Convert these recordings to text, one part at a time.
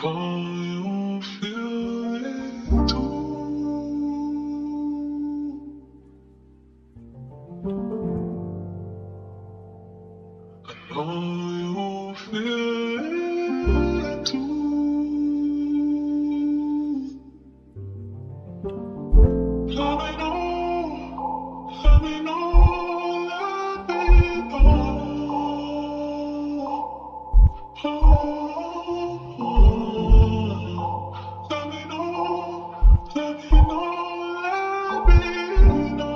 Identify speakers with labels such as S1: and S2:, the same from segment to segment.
S1: you feel it too. I know you feel it too. Let me know, let me know. Let me know, let me know, let me know.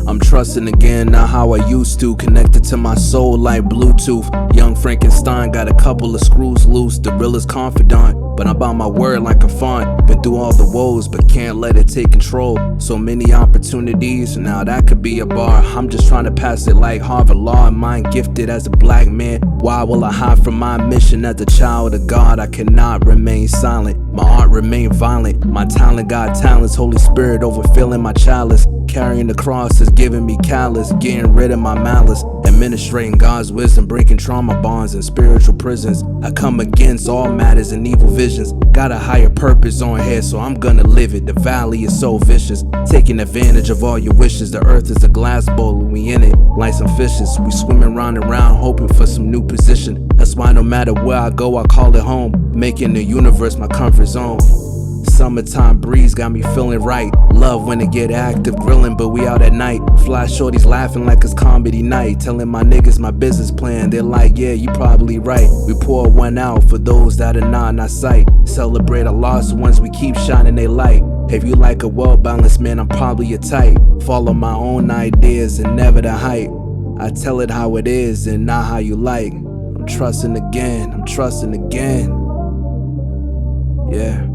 S2: I'm trusting again, not how I used to. Connected to my soul like Bluetooth. Young Frankenstein got a couple of screws loose. The realest confidant, but I'm by my word like a font. Been through all the woes, but can't let it take control. So many opportunities, now that could be a bar. I'm just trying to pass it like Harvard Law. Mind gifted as a black man. Why will I hide from my mission as a child of God? I cannot remain silent. My art remain violent. My talent got talents. Holy Spirit overfilling my chalice. Carrying the cross is giving me callous, getting rid of my malice, administrating God's wisdom, breaking trauma bonds and spiritual prisons. I come against all matters and evil visions. Got a higher purpose on here, so I'm gonna live it. The valley is so vicious, taking advantage of all your wishes. The earth is a glass bowl and we in it like some fishes. We swimming round and round, hoping for some new position. That's why no matter where I go, I call it home, making the universe my comfort zone. Summertime breeze got me feeling right. Love when it get active, grilling, but we out at night. Fly shorties laughing like it's comedy night. Telling my niggas my business plan. They're like, yeah, you probably right. We pour one out for those that are not in our sight. Celebrate our lost ones, we keep shining they light. If you like a well-balanced man, I'm probably your type. Follow my own ideas and never the hype. I tell it how it is and not how you like. I'm trusting again, I'm trusting again. Yeah.